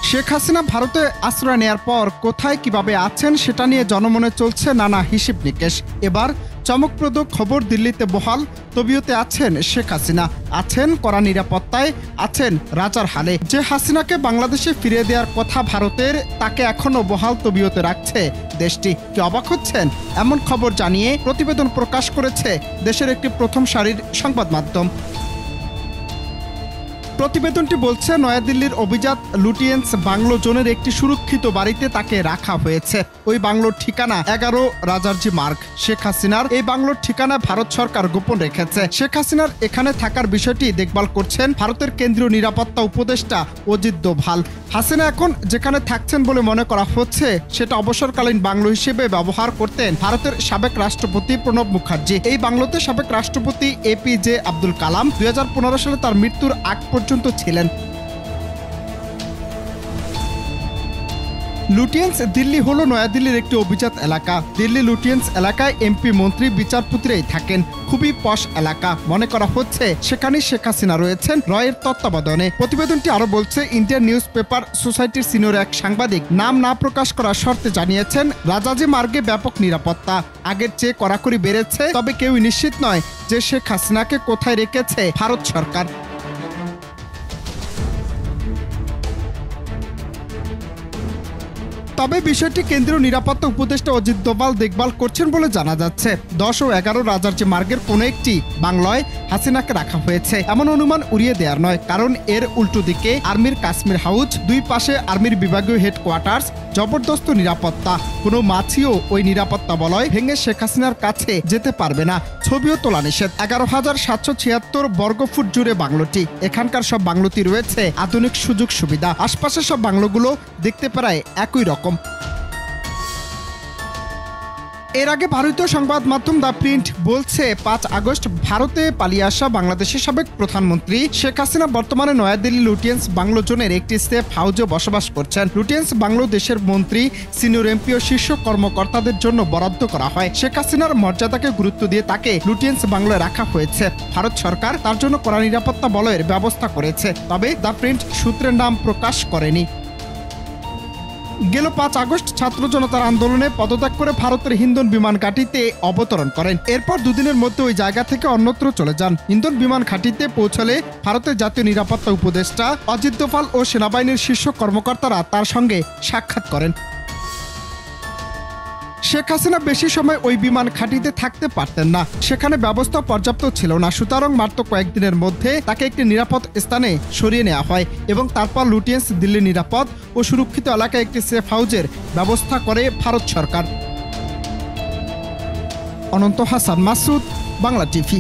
শেখ হাসিনা ভারতে আশ্রয় নেয়ার পর কোথায় কিভাবে আছেন সেটা নিয়ে জনমনে চলছে নানা হিসেব নিকেশ। এবার চমকপ্রদ খবর, দিল্লিতে বহাল তবিয়তে আছেন শেখ হাসিনা, আছেন কড়া নিরাপত্তায়, আছেন রাজার হালে। যে হাসিনাকে বাংলাদেশে ফিরিয়ে দেওয়ার কথা ভারতের, তাকে এখনো বহাল তবিয়তে রাখছে দেশটি। কি অবাক হচ্ছেন? এমন খবর জানিয়ে প্রতিবেদন প্রকাশ করেছে দেশের একটি প্রথম সারির সংবাদ মাধ্যম। প্রতিবেদনটি বলছে, নয়াদিল্লির অভিজাত লুটিয়েন্স বাংলো জোনের একটি সুরক্ষিত বাড়িতে তাকে রাখা হয়েছে। ওই বাংলোর ঠিকানা 11 রাজারজি মার্গ। শেখ হাসিনার এই বাংলোর ঠিকানা ভারত সরকার গোপন রেখেছে। শেখ হাসিনার এখানে থাকার বিষয়টি দেখভাল করছেন ভারতের কেন্দ্রীয় নিরাপত্তা উপদেষ্টা অজিত দোভাল। হাসিনা এখন যেখানে থাকছেন বলে মনে করা হচ্ছে সেটা অবসরকালীন বাংলো হিসেবে ব্যবহার করতেন ভারতের সাবেক রাষ্ট্রপতি প্রণব মুখার্জি। এই বাংলোতে সাবেক রাষ্ট্রপতি APJ আব্দুল কালাম 2015 সালে তার মৃত্যুর আগ পর্যন্ত ছিলেন। লুটিয়েন্স দিল্লি হলো নয়াদিল্লির একটি অভিজাত এলাকা। দিল্লি লুটিয়েন্স এলাকায় MP, মন্ত্রী, বিচারপতিরাই থাকেন। খুবই পশ এলাকা। মনে করা হচ্ছে সেখানেই শেখ হাসিনা রয়েছেন রয়ের তত্ত্বাবধানে। প্রতিবেদনটি আরো বলছে, ইন্ডিয়ান নিউজ পেপার সোসাইটির সিনিয়র এক সাংবাদিক নাম না প্রকাশ করার শর্তে জানিয়েছেন, রাজাজি মার্গে ব্যাপক নিরাপত্তা আগের চেয়ে কড়াকড়ি বেড়েছে। তবে কেউই নিশ্চিত নয় যে শেখ হাসিনাকে কোথায় রেখেছে ভারত সরকার। তবে বিষয়টি কেন্দ্রীয় নিরাপত্তা উপদেষ্টা অজিত দোভাল দেখভাল করছেন বলে জানা যাচ্ছে। 10 ও 11 রাজারজি মার্গের কোনো একটি বাংলায় হাসিনাকে রাখা হয়েছে এমন অনুমান উড়িয়ে দেওয়ার নয়, কারণ এর উল্টো দিকে আর্মির কাশ্মীর হাউস, দুই পাশে আর্মির বিভাগীয় হেডকোয়ার্টার্স, জবরদস্ত নিরাপত্তা। কোনো মাছিও ওই নিরাপত্তা বলয় ভেঙে শেখ হাসিনার কাছে যেতে পারবে না। ছবিও তোলা নিষেধ। 11,776 বর্গফুট জুড়ে বাংলোটি। এখানকার সব বাংলোটি রয়েছে আধুনিক সুযোগ সুবিধা। আশপাশের সব বাংলোগুলো দেখতে প্রায় একই রকম। এর আগে ভারতীয় সংবাদ মাধ্যম দ্য প্রিন্ট বলছে, 5 আগস্ট ভারতে পালিয়ে আসা বাংলাদেশের সাবেক প্রধানমন্ত্রী শেখ হাসিনা বর্তমানে নয়াদিল্লি লুটিয়েন্স বাংলো জোনের একটি সেফ হাউজে বসবাস করছেন। লুটিয়েন্স বাংলো দেশের মন্ত্রী, সিনিয়র MP ও শীর্ষ কর্মকর্তাদের জন্য বরাদ্দ করা হয়। শেখ হাসিনার মর্যাদাকে গুরুত্ব দিয়ে তাকে লুটিয়েন্স বাংলোয় রাখা হয়েছে। ভারত সরকার তার জন্য কড়া নিরাপত্তা বলয়ের ব্যবস্থা করেছে। তবে দ্য প্রিন্ট সূত্রের নাম প্রকাশ করেনি। গেল 5 আগস্ট ছাত্র জনতার আন্দোলনে পদত্যাগ করে ভারতের হিন্দন বিমান ঘাঁটিতে অবতরণ করেন। এরপর দুদিনের মধ্যে ওই জায়গা থেকে অন্যত্র চলে যান। হিন্দন বিমান ঘাঁটিতে পৌঁছলে ভারতের জাতীয় নিরাপত্তা উপদেষ্টা অজিত দোভাল ও সেনাবাহিনীর শীর্ষ কর্মকর্তারা তার সঙ্গে সাক্ষাৎ করেন। শেখ হাসিনা বেশি সময় ওই বিমান ঘাঁটিতে থাকতে পারতেন না। সেখানে ব্যবস্থা পর্যাপ্ত ছিল না। সুতরাং মাত্র কয়েকদিনের মধ্যে তাকে একটি নিরাপদ স্থানে সরিয়ে নেওয়া হয় এবং তারপর লুটিয়েন্স দিল্লি নিরাপদ ও সুরক্ষিত এলাকায় একটি সেফ হাউজের ব্যবস্থা করে ভারত সরকার। অনন্ত হাসান মাসুদ, বাংলা টিভি।